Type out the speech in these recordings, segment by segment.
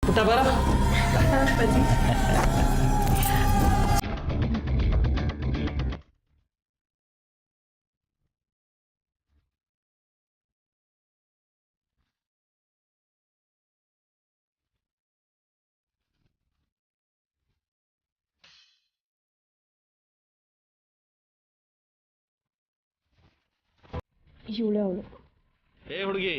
ಪುಟ್ಟ ಬರ ಅಪ್ಪಾಜಿ. ಇವಳೆ ಅವಳು. ಏ ಹುಡುಗಿ,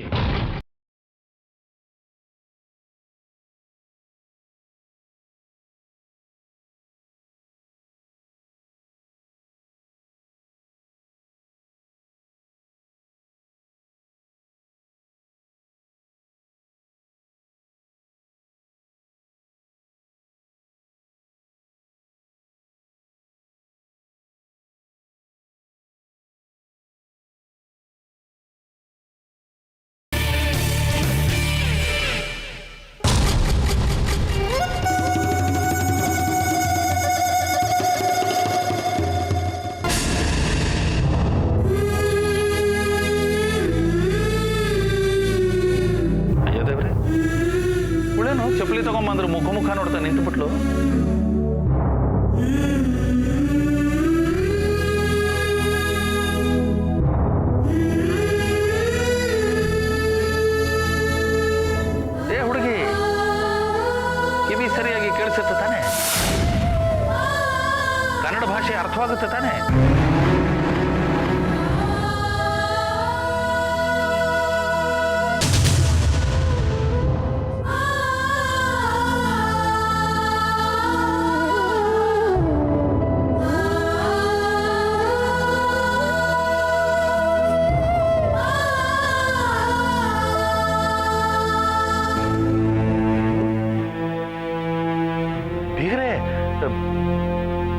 ಚಪ್ಪಲಿ ತಗೊಂಬಂದ್ರು ಮುಖ ನೋಡ್ತಾ ನಿಂತುಬಿಟ್ಲು. ಏ ಹುಡುಗಿ, ಕಿವಿ ಸರಿಯಾಗಿ ಕೇಳಿಸುತ್ತೆ ತಾನೆ? ಕನ್ನಡ ಭಾಷೆ ಅರ್ಥವಾಗುತ್ತೆ ತಾನೆ?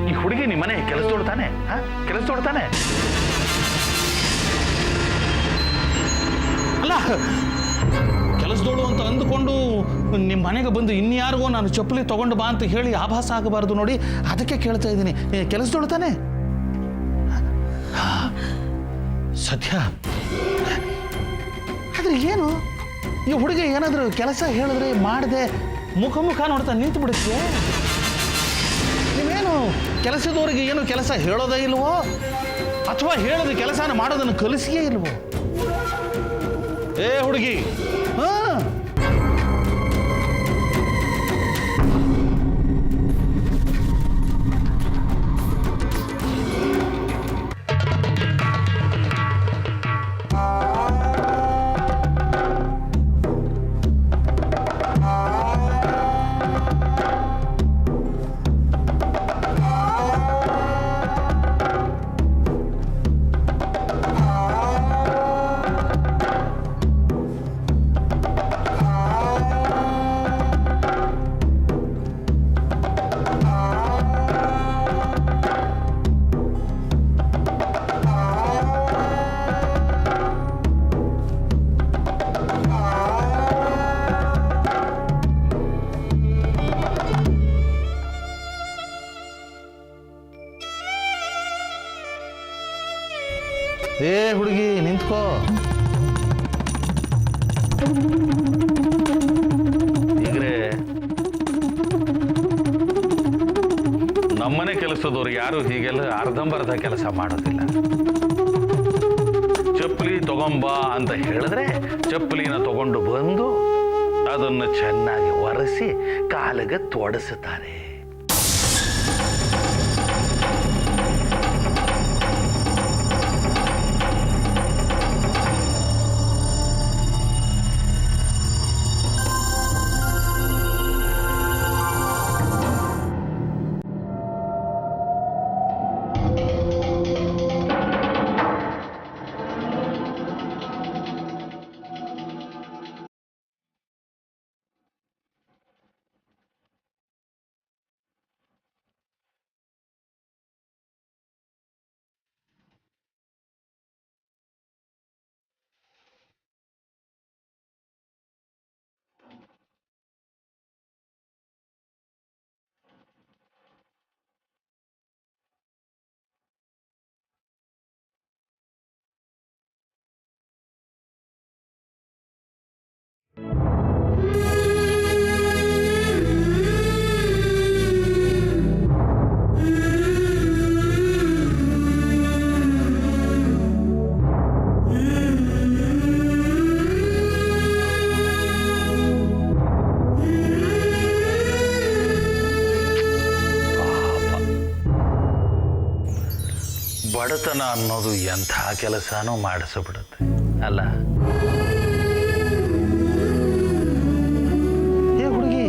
ಈ ಹುಡುಗಿ ನಿಮ್ಮ ಮನೆ ಕೆಲಸದೋಳು ತಾನೆ? ಕೆಲಸದೋಳು ತಾನೆ? ಅಲ್ಲ, ಕೆಲಸದೋಳು ಅಂತ ಅಂದುಕೊಂಡು ನಿಮ್ಮ ಮನೆಗೆ ಬಂದು ಇನ್ಯಾರಿಗೋ ನಾನು ಚಪ್ಪಲಿ ತಗೊಂಡು ಬಾ ಅಂತ ಹೇಳಿ ಆಭಾಸ ಆಗಬಾರ್ದು ನೋಡಿ, ಅದಕ್ಕೆ ಕೇಳ್ತಾ ಇದ್ದೀನಿ. ಕೆಲಸದೋಳು ತಾನೆ? ಸದ್ಯ ಆದ್ರೆ ಏನು, ಈ ಹುಡುಗಿ ಏನಾದರೂ ಕೆಲಸ ಹೇಳಿದ್ರೆ ಮಾಡದೆ ಮುಖ ನೋಡ್ತಾ ನಿಂತು ಬಿಡುತ್ತೆ. ನೀವೇನು ಕೆಲಸದವರಿಗೆ ಏನು ಕೆಲಸ ಹೇಳೋದೇ ಇಲ್ವೋ, ಅಥವಾ ಹೇಳೋದು ಕೆಲಸನ ಮಾಡೋದನ್ನು ಕಲಿಸಿಯೇ ಇಲ್ವೋ? ಏ ಹುಡುಗಿ, ಏ ಹುಡುಗಿ ನಿಂತ್ಕೋ. ಈಗ್ರೆ ನಮ್ಮನೆ ಕೆಲಸದವ್ರು ಯಾರು ಹೀಗೆಲ್ಲ ಅರ್ಧಂಬರ್ಧ ಕೆಲಸ ಮಾಡೋದಿಲ್ಲ. ಚಪ್ಪಲಿ ತಗೊಂಬ ಅಂತ ಹೇಳಿದ್ರೆ ಚಪ್ಪಲಿನ ತಗೊಂಡು ಬಂದು ಅದನ್ನು ಚೆನ್ನಾಗಿ ಒರೆಸಿ ಕಾಲಿಗೆ ತೊಡಸುತ್ತಾರೆ. ಬಡತನ ಅನ್ನೋದು ಎಂಥ ಕೆಲಸನೂ ಮಾಡಿಸ್ಬಿಡುತ್ತೆ ಅಲ್ಲ. ಏ ಹುಡುಗಿ,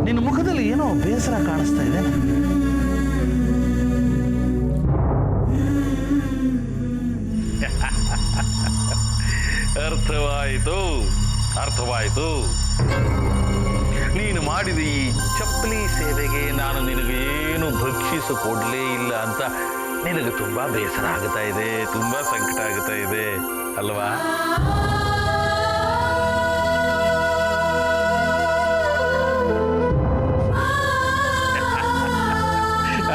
ನಿನ್ನ ಮುಖದಲ್ಲಿ ಏನೋ ಬೇಸರ ಕಾಣಿಸ್ತಾ ಇದೆ. ಅರ್ಥವಾಯಿತು. ನೀನು ಮಾಡಿದ ಈ ಚಪ್ಪಲಿ ಸೇವೆಗೆ ನಾನು ನಿನಗೇನು ಭಕ್ಷಿಸಿಕೊಡ್ಲೇ ಇಲ್ಲ ಅಂತ ನಿನಗೆ ತುಂಬಾ ಬೇಸರ ಆಗ್ತಾ ಇದೆ, ತುಂಬಾ ಸಂಕಟ ಆಗ್ತಾ ಇದೆ ಅಲ್ವಾ?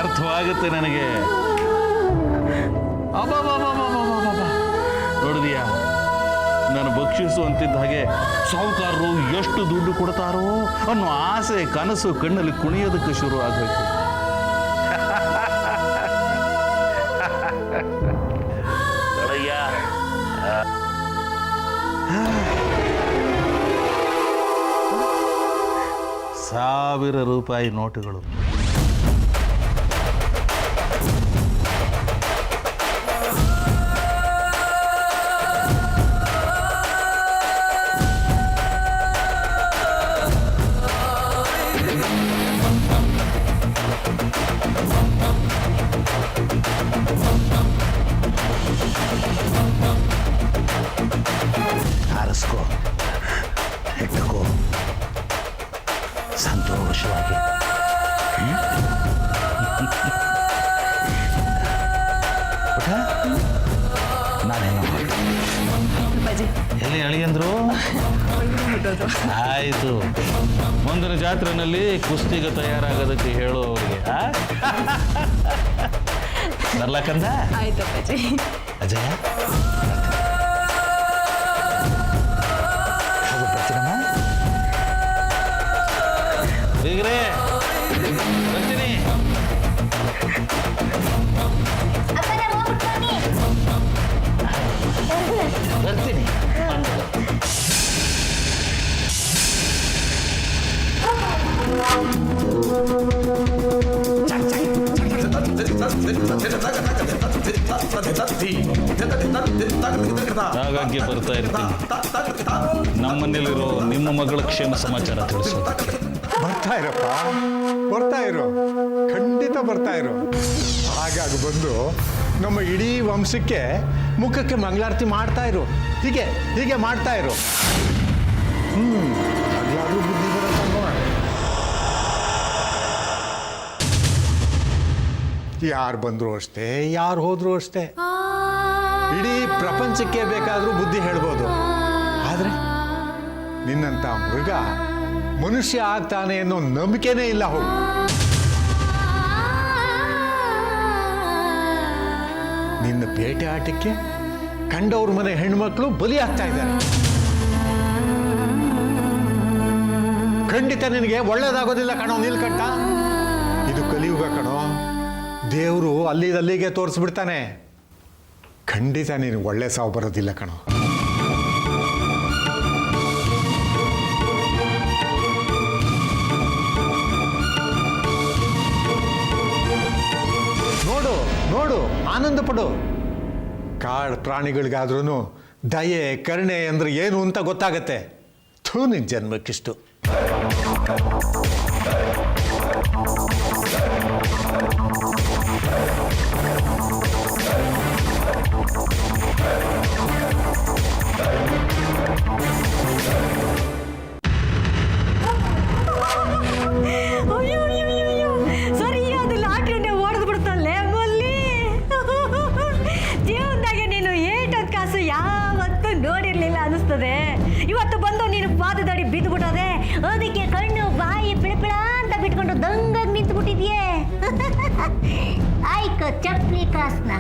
ಅರ್ಥವಾಗುತ್ತೆ ನನಗೆ. ನೋಡಿದೀಯಾ, ನಾನು ಭಕ್ಷಿಸು ಅಂತಿದ್ದ ಹಾಗೆ ಸಾಹುಕಾರರು ಎಷ್ಟು ದುಡ್ಡು ಕೊಡ್ತಾರೋ ಅನ್ನೋ ಆಸೆ ಕನಸು ಕಣ್ಣಲ್ಲಿ ಕುಣಿಯೋದಕ್ಕೆ ಶುರು ಆಗಬೇಕು. ಸಾವಿರ ರೂಪಾಯಿ ನೋಟುಗಳು. ಆರಿಸ್ಕೋ, ಇಟ್ಕೋ, ಸಂತೋಷವಾಗಿ. ನಾನೇನು ಎಲ್ಲಿ ಅಳಿಯಂದ್ರು? ಆಯಿತು, ಮುಂದಿನ ಜಾತ್ರೆನಲ್ಲಿ ಕುಸ್ತಿಗೆ ತಯಾರಾಗೋದಕ್ಕೆ ಹೇಳು ಅವರಿಗೆ. ಬರ್ಲಕ್ಕಂದ? ಆಯ್ತು ಅಪ್ಪಾಜಿ. ಅಜಯ, ಬರ್ತೀನಮ್ಮ. ಬೀಗ್ರೆ, ಬರ್ತೀನಿ. ಬರ್ತೀನಿ. ಹಾಗಾಗಿ ಬರ್ತಾ ಇರ್ತೀನಿ. ನಮ್ಮನೇಲಿರೋ ನಿಮ್ಮ ಮಗಳ ಕ್ಷೇಮ ಸಮಾಚಾರ ತಿಳಿಸು. ಬರ್ತಾ ಇರಪ್ಪ, ಬರ್ತಾ ಇರೋ, ಖಂಡಿತ ಬರ್ತಾ ಇರೋ. ಹಾಗಾಗಿ ಬಂದು ನಮ್ಮ ಇಡೀ ವಂಶಕ್ಕೆ ಮುಖಕ್ಕೆ ಮಂಗಳಾರತಿ ಮಾಡ್ತಾ ಇರು. ಹೀಗೆ ಹೀಗೆ ಮಾಡ್ತಾ ಇರು. ಅದಾದ್ರೂ ಬುದ್ಧಿ ಬರತ್ತಲ್ವ? ಯಾರು ಬಂದ್ರು ಅಷ್ಟೇ, ಯಾರು ಹೋದ್ರು ಅಷ್ಟೇ. ಇಡೀ ಪ್ರಪಂಚಕ್ಕೆ ಬೇಕಾದ್ರೂ ಬುದ್ಧಿ ಹೇಳ್ಬೋದು. ಆದ್ರೆ ನಿನ್ನಂತ ಮೃಗ ಮನುಷ್ಯ ಆಗ್ತಾನೆ ಅನ್ನೋ ನಂಬಿಕೆನೇ ಇಲ್ಲ. ಹೋಗು. ನಿನ್ನ ಬೇಟೆ ಆಟಕ್ಕೆ ಕಂಡವ್ರ ಮನೆ ಹೆಣ್ಮಕ್ಳು ಬಲಿ ಆಗ್ತಾ ಇದ್ದಾರೆ. ಖಂಡಿತ ನಿನಗೆ ಒಳ್ಳೇದಾಗೋದಿಲ್ಲ ಕಣೋ ನೀಲ್ಕಂಠ. ಇದು ಕಲಿಯುಗ ಕಣೋ. ದೇವರು ಅಲ್ಲಿಗೆ ತೋರಿಸ್ಬಿಡ್ತಾನೆ. ಖಂಡಿತ ನೀನು ಒಳ್ಳೆ ಸಾವು ಬರೋದಿಲ್ಲ ಕಣೋ. ನೋಡು ನೋಡು, ಆನಂದ ಪಡು. ಕಾಡು ಪ್ರಾಣಿಗಳಿಗಾದ್ರೂ ದಯೆ ಕರುಣೆ ಅಂದ್ರೆ ಏನು ಅಂತ ಗೊತ್ತಾಗತ್ತೆ. ಥೂ, ನಿನ್ ಜನ್ಮಕ್ಕಿಷ್ಟು. ಸರಿಯಾದ ಲಾಟ್ರಿನೇ ಹೊಡೆದು ಬಿಡ್ತಲ್ಲೇ ಮಲ್ಲಿ. ಜೀವನದಾಗೆ ನೀನು ಏಟೊಂದು ಕಾಸು ಯಾವತ್ತೂ ನೋಡಿರ್ಲಿಲ್ಲ ಅನಿಸ್ತದೆ. ಇವತ್ತು ಬಂದು ನೀನು ಪಾದದಡಿ ಬಿದ್ದು ಬಿಟ್ಟದೆ. ಅದಕ್ಕೆ ಕಣ್ಣು ಬಾಯಿ ಪಿಳಪಿಳ ಅಂತ ಬಿಟ್ಕೊಂಡು ದಂಗಾಗಿ ನಿಂತು ಬಿಟ್ಟಿದ್ಯೆ. ಆಯ್ಕ ಚಪ್ಪಲಿ ಕಾಸ್ನ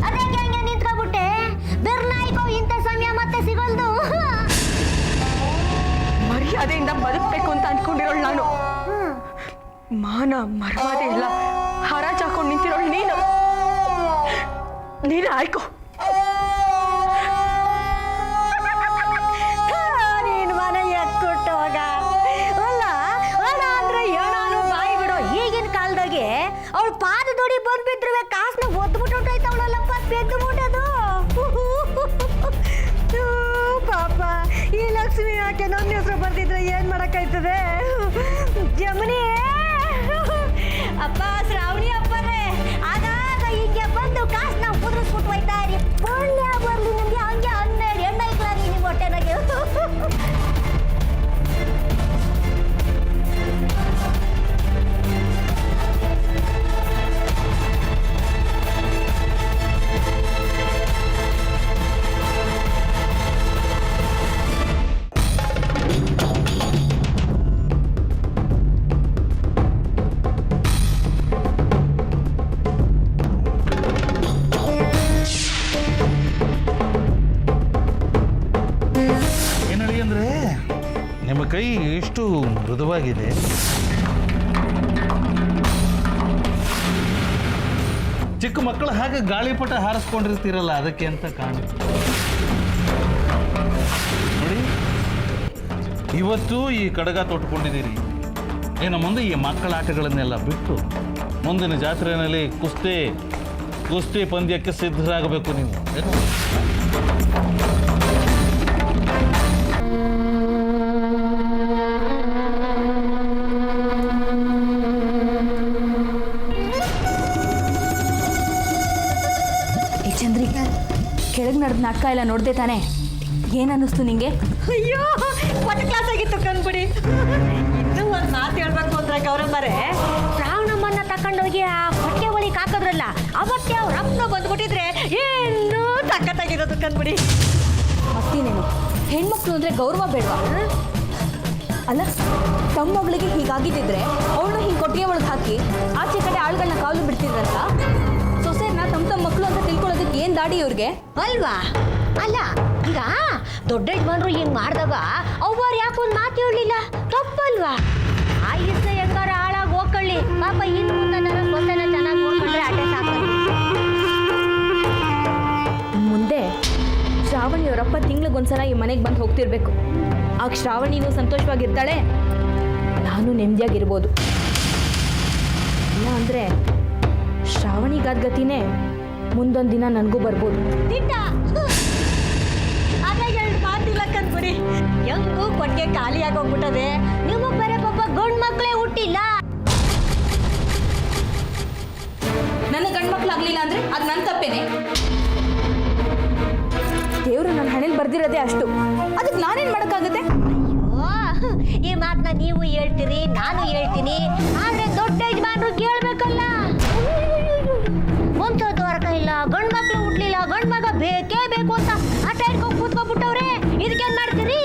ಅದಕ್ಕೆ ಹಂಗೆ ನಿಂತ್ಕೊಬಿಟ್ಟೆ. ಬೆರ್ನಾಯ್ಕೋ, ಇಂಥ ಸಮಯ ಮತ್ತೆ ಸಿಗಲ್ದು. ಮರ್ಯಾದೆಯಿಂದ ಬದುಕಬೇಕು ಅಂತ ಅನ್ಕೊಂಡಿರೋಳು ನಾನು. ಮಾನ ಮರ್ಯಾದೆ ಎಲ್ಲ ಹರಾಜ್ ಹಾಕೊಂಡು ನಿಂತಿರೋಳು ನೀನು. ನೀನು ಆಯ್ಕೋ. ನೀನು ಮನೆ ಎತ್ಕೊಟ್ಟವಾಗ ಅಲ್ಲ ಅಲ್ಲ ಅಂದ್ರೆ ಏನಾನು ಬಾಯಿ ಬಿಡೋ. ಈಗಿನ ಕಾಲದಾಗೆ ಅವಳು ಪಾದದೊಡಿ ಬಂದ್ಬಿಟ್ಟು ಬರ್ದಿದ್ರೆ ಏನ್ ಮಾಡಕ್ಕಾಯ್ತದೆ? ಜಮನಿ ಅಪ್ಪ, ಶ್ರಾವಣಿ ಅಪ್ಪರೇ, ಆಗಾಗ ಹಿಂಗೆ ಬಂದು ಕಾಸನ್ನ ಕುದುರಿಸ್ಬಿಟ್ಟು ಹೋಯ್ತಾ ಇರಿ. ಪುಣ್ಯ ಬರ್ಲಿ ನಿಮ್ಗೆ, ಹಂಗೆ 12 ಹೆಣ್ಣೈಕ್ಲಾಗಿ ನಿಮ್ಮ ಹೊಟ್ಟೆನಾಗೆ. ಏನಳಿ ಅಂದರೆ ನಿಮ್ಮ ಕೈ ಎಷ್ಟು ಮೃದುವಾಗಿದೆ. ಚಿಕ್ಕ ಮಕ್ಕಳು ಹಾಗೆ ಗಾಳಿಪಟ ಹಾರಿಸ್ಕೊಂಡಿರ್ತೀರಲ್ಲ, ಅದಕ್ಕೆ ಅಂತ ಕಾಣುತ್ತೆ ನೋಡಿ. ಇವತ್ತು ಈ ಕಡಗ ತೊಟ್ಕೊಂಡಿದ್ದೀರಿ, ಇನ್ನು ಮುಂದೆ ಈ ಮಕ್ಕಳ ಆಟಗಳನ್ನೆಲ್ಲ ಬಿಟ್ಟು ಮುಂದಿನ ಜಾತ್ರೆಯಲ್ಲಿ ಕುಸ್ತಿ ಪಂದ್ಯಕ್ಕೆ ಸಿದ್ಧರಾಗಬೇಕು ನೀವು. ಏನು? ಚಂದ್ರಿಕಾ, ಕೆಳಗೆ ನಡೆದ ನಾಟಕ ಎಲ್ಲ ನೋಡ್ದೆ ತಾನೆ? ಏನನ್ನಿಸ್ತು ನಿಂಗೆ? ಅಯ್ಯೋ, ಕೊಟ್ಟ ಕ್ಲಾಸ್ ಆಗಿತ್ತು ಕಣ್ಬಿಡಿ. ಇನ್ನೂ ಒಂದು ಮಾತು ಹೇಳ್ಬೇಕು ಅಂದ್ರೆ ಗೌರಮ್ಮರೇ, ಶ್ರಾವಣಮ್ಮನ್ನ ತಕೊಂಡೋಗಿ ಆ ಹೊಟ್ಟೆ ಒಳಗೆ ಹಾಕಿದ್ರಲ್ಲ, ಅವತ್ತೇ ಅವ್ರ ಅಪ್ಪನ ಬಂದ್ಬಿಟ್ಟಿದ್ರೆ ಇನ್ನೂ ಸಖತ್ತಾಗಿರೋದು ಕಣ್ಬಿಡಿ. ಮತ್ತೇನೇನು, ಹೆಣ್ಮಕ್ಳು ಅಂದರೆ ಗೌರವ ಬೇಡವಾ? ಅಲ್ಲ, ತಮ್ಮ ಮಗಳಿಗೆ ಹೀಗಾಗಿದ್ದಿದ್ರೆ ಅವಳನ್ನ ಹಿಂಗೆ ಕೊಟ್ಟಿಗೆ ಒಳಗೆ ಹಾಕಿ ಆಚೆ ಕಡೆ ಆಳುಗಳನ್ನ ಕಾವಲು ಬಿಡ್ತಿದ್ರಂತ. ಸೊಸೆಯನ್ನ ತಮ್ಮ ಮಕ್ಕಳು ಅಂತ ತಿಳ್ಕೊಳ್ಳೋದಕ್ಕೆ ಏನು ದಾಡಿ ಇವ್ರಿಗೆ? ಅಲ್ವಾ? ಅಲ್ಲ, ಈಗ ದೊಡ್ಡ ಯಜಮಾನ್ರು ಹಿಂಗ್ ಮಾಡಿದಾಗ ಅವ್ವಾರು ಯಾಕೆ ಒಂದು ಮಾತು ಹೇಳಲಿಲ್ಲ? ತಪ್ಪಲ್ವಾ? ಆಯುಷ್ಯ ಹೆಂಗಾರ ಹಾಳಾಗಿ ಹೋಗ್ಕೊಳ್ಳಿ, ಪಾಪ ಇನ್ನು ಮುಂದೆ ಸೊಸೆನ ಚೆನ್ನಾಗಿ ನೋಡ್ಕೊಂಡ್ರೆ ಅಟೆ ಸಾಕು. ಮುಂದೆ ಶ್ರಾವಣಿಯವರಪ್ಪ ತಿಂಗ್ಳಿಗೊಂದ್ಸಲ ಈ ಮನೆಗೆ ಬಂದು ಹೋಗ್ತಿರ್ಬೇಕು. ಆಗ ಶ್ರಾವಣಿನೂ ಸಂತೋಷವಾಗಿರ್ತಾಳೆ, ನಾನು ನೆಮ್ಮದಿಯಾಗಿರ್ಬೋದು. ಇಲ್ಲ ಅಂದರೆ ಶ್ರಾವಣಿಗಾದ ಗತಿನೇ ಮುಂದೊಂದು ದಿನ ನನಗೂ ಬರ್ಬೋದು. ಅದ ಎರಡು ಮಾತಿಲ್ಲ ಕಣ್ಬಿಡಿ. ಹೆಂಗೂ ಕೊಟ್ಟಿಗೆ ಖಾಲಿಯಾಗಿ ಹೋಗ್ಬಿಟ್ಟದೆ. ನಿಮಗೆ ಬೇರೆ ಪಾಪ ಗಂಡು ಮಕ್ಕಳೇ ಹುಟ್ಟಿಲ್ಲ. ನನ್ನ ಗಂಡು ಮಕ್ಕಳಾಗಲಿಲ್ಲ ಅಂದರೆ ಅದು ನನ್ನ ತಪ್ಪೇನೆ. ದೇವರು ನನ್ನ ಹಣೆಯಲ್ಲಿ ಬರ್ದಿರೋದೇ ಅಷ್ಟು, ಅದಕ್ಕೆ ನಾನೇನು ಮಾಡೋಕ್ಕಾಗುತ್ತೆ? ಅಯ್ಯೋ, ಈ ಮಾತನ್ನ ನೀವು ಹೇಳ್ತೀರಿ, ನಾನು ಹೇಳ್ತೀನಿ, ಆದ್ರೆ ದೊಡ್ಡ ಯಜಮಾನ್ರು ಕೇಳ್ಬೇಕಲ್ಲ. ವಂಶೋದ್ಧಾರಕ ಇಲ್ಲ, ಗಂಡು ಮಕ್ಕಳು ಹುಟ್ಲಿಲ್ಲ, ಗಂಡು ಮಗ ಬೇಕೇ ಬೇಕು ಅಂತ ಆಟ ಇಟ್ಕೊಂಡು ಕೂತ್ಕೊಂಡ್ಬಿಟ್ಟವ್ರೆ. ಇದಕ್ಕೇನ್ ಮಾಡ್ತೀರಿ?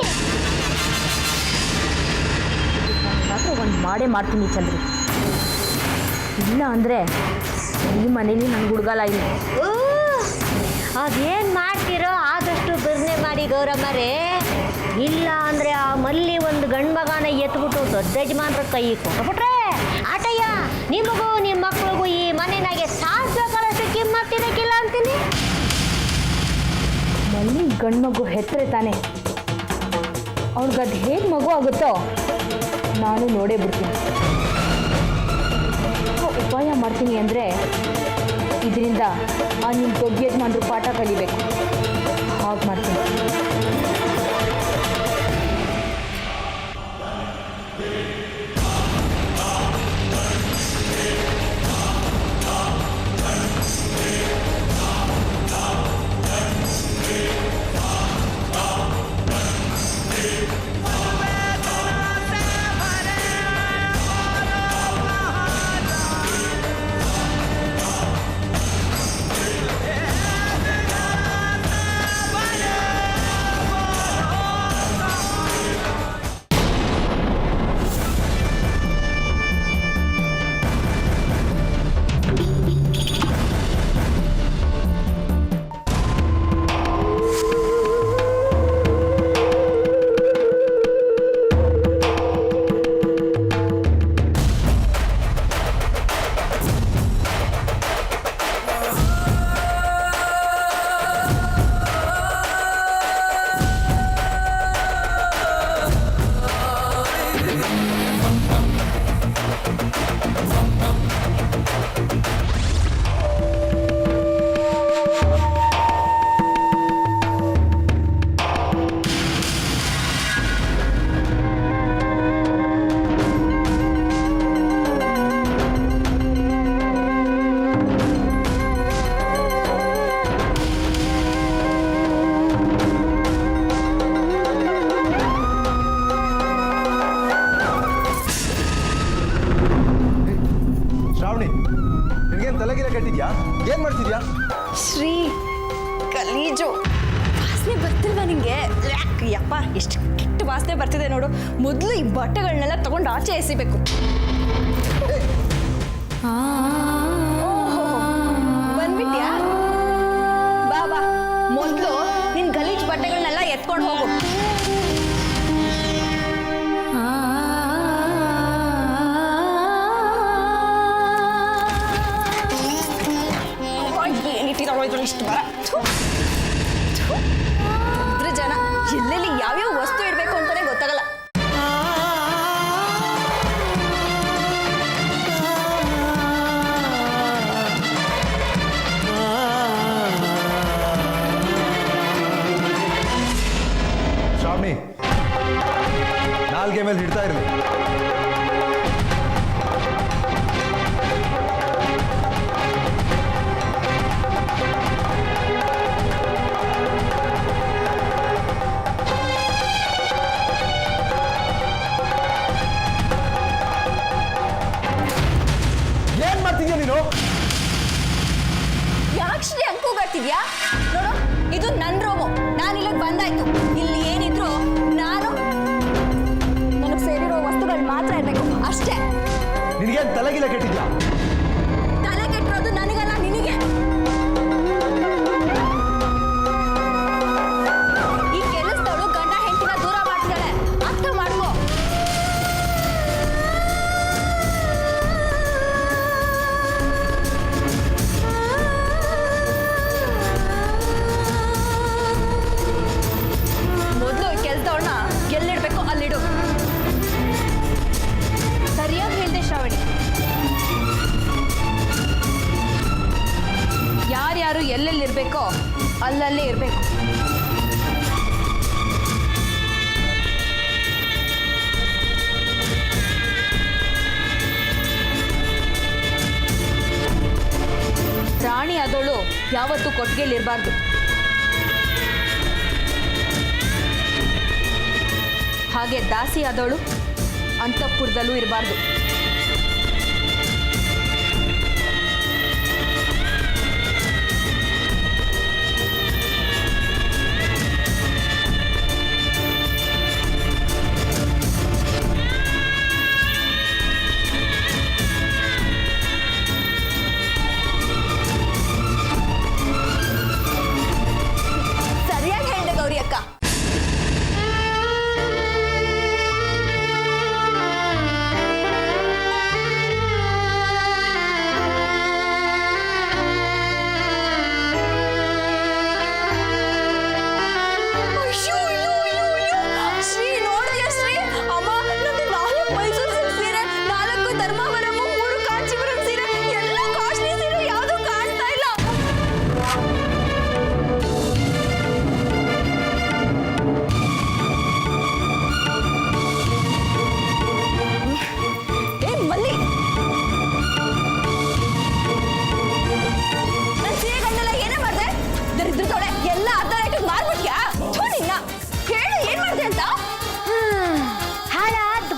ಮಾತ್ರ ಒಂದು ಮಾಡೇ ಮಾಡ್ತೀನಿ ಚಂದ್ರಿ. ಇಲ್ಲ ಅಂದರೆ ಈ ಮನೇಲಿ ನನ್ನ ಹುಡುಗಲ್ಲ ಇಲ್ಲ. ಅದೇನ್ ಮಾಡ್ತೀರೋ ಆದಷ್ಟು ಬಿರ್ನೆ ಮಾಡಿ ಗೌರಮ್ಮರೇ. ಇಲ್ಲ ಅಂದ್ರೆ ಆ ಮಲ್ಲಿ ಒಂದು ಗಂಡು ಮಗನ ಎತ್ಬಿಟ್ಟು ದೊಡ್ಡ ಯಜಮಾನ್ರ ಕೈ ಕೊಟ್ಬಿಟ್ರೆ ಆಟಯ್ಯ, ನಿಮಗೂ ನಿಮ್ಮ ಮಕ್ಳಿಗೂ ಈ ಮನೆನಾಗೆ ಸಾಸಿವೆ ಕಾಳಷ್ಟು ಕಿಮ್ಮತ್ತಿರಕ್ಕಿಲ್ಲ ಅಂತೀನಿ. ಮಲ್ಲಿ ಗಂಡು ಮಗು ಹೆತ್ತರೆ ತಾನೆ, ಅವ್ಳಿಗದು ಹೇಗೆ ಮಗು ಆಗುತ್ತೋ ನಾನು ನೋಡೇ ಬಿಡ್ತೀನಿ. ಉಪಾಯ ಮಾಡ್ತೀನಿ ಅಂದರೆ ಇದರಿಂದ ಆ ನಿಮ್ಮ ದೊಡ್ಡ ಯಜಮಾನ್ರು ಪಾಠ ಕಲಿಬೇಕು. ಹಾಗೆ ಮಾಡ್ತೀನಿ. ಮಾಡ್ತಿದ್ಯಾ? ಏನ್ ಮಾಡ್ತಿದ್ಯಾ? ಶ್ರೀ ಗಲೀಜು ವಾಸನೆ ಬರ್ತಿಲ್ವಾ ನಿಂಗೆ? ಯಪ್ಪ ಎಷ್ಟು ಕೆಟ್ಟ ವಾಸನೆ ಬರ್ತಿದೆ ನೋಡು. ಮೊದಲು ಈ ಬಟ್ಟೆಗಳನ್ನೆಲ್ಲ ತಗೊಂಡು ಆಚೆ ಎಸಿಬೇಕು. ಬಂದ್ಬಿಟ್ಯಾ? ಬಾ ಬಾ, ಮೊದಲು ನಿನ್ ಗಲೀಜ್ ಬಟ್ಟೆಗಳನ್ನೆಲ್ಲ ಎತ್ಕೊಂಡು ಹೋಗು. ಏನಿಟ್ಟಿರೋ ಇಷ್ಟು ಬರ ಜನ ಎಲ್ಲೆಲ್ಲಿ ಯಾವ್ಯಾವ ವಸ್ತು ಇಡಬೇಕು ಅಂತಾನೆ ಗೊತ್ತಾಗಲ್ಲ. ಶ್ರಾವಣಿ, ನಾಲ್ಗೆ ಮೇಲೆ ಇಡ್ತಾ ಇರಲಿ. ನೀನು ಯಾಕೆ ಶ್ರೀ ಅಂಕುಗಾಡ್ತಿದ್ಯಾ? ನೋಡು, ಇದು ನನ್ನ ರೂಮು. ನಾನು ಇಲ್ಲಿಗೆ ಬಂದಾಯ್ತು. ಇಲ್ಲಿ ಏನಿದ್ರು ನನಗೆ ಸೇರಿರೋ ವಸ್ತುಗಳು ಮಾತ್ರ ಇರಬೇಕು ಅಷ್ಟೇ. ನಿನಗೇನು ತಲೆಗಿಲ್ಲ ಕೆಟ್ಟಿದ್ಯಾ? ತಲೆ ಕೆಟ್ಟಿರೋದು ನನಗಲ್ಲ, ನಿನಗೆ. ಈ ಕೆಲಸದವಳು ಗಂಡ ಹೆಂಡತಿನ ದೂರ ಮಾಡ್ತಿದ್ದಾಳೆ, ಅರ್ಥ ಮಾಡ್ಕೋ. ಎಲ್ಲಿಡ್ಬೇಕು ಅಲ್ಲಿಡು. ಸರಿಯಾಗಿ ಹೇಳ್ದೆ ಶ್ರಾವಣಿ. ಯಾರ್ಯಾರು ಎಲ್ಲೆಲ್ಲಿರ್ಬೇಕೋ ಅಲ್ಲಲ್ಲೇ ಇರಬೇಕು. ರಾಣಿ ಆದವಳು ಯಾವತ್ತೂ ಕೊಟ್ಟಿಗೆಲಿರಬಾರ್ದು. ಹಾಗೆ ದಾಸಿ ಆದವಳು ಅಂತಃಪುರದಲ್ಲೂ ಇರಬಾರ್ದು. ಸರಿಯಾಗಿ ಹೇಳಿದೆ ಗೌರಿ ಅಕ್ಕ.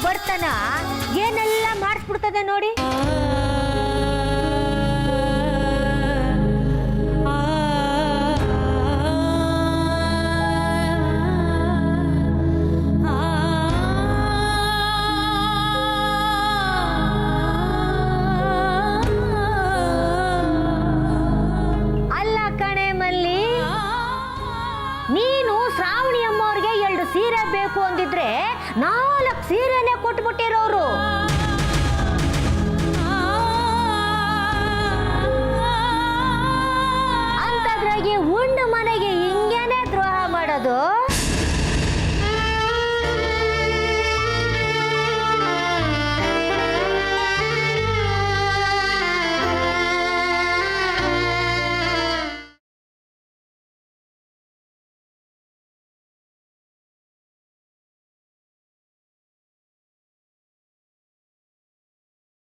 ಬರ್ತನ ಏನೆಲ್ಲ ಮಾಡಿಸ್ಬಿಡ್ತದೆ ನೋಡಿ. ಅಲ್ಲ ಕಣೆ ಮಲ್ಲಿ, ನೀನು ಶ್ರಾವಣಿ ಅಮ್ಮವ್ರಿಗೆ 2 ಸೀರೆ ಬೇಕು ಅಂದಿದ್ರೆ 4 ಸೀರೆನೆ ಕೊಟ್ಬಿಟ್ಟಿರೋರು. ಅಂತದ್ರಾಗೆ ಉಂಡು ಮನೆಗೆ ಹಿಂಗೇನೆ ದ್ರೋಹ ಮಾಡೋದು.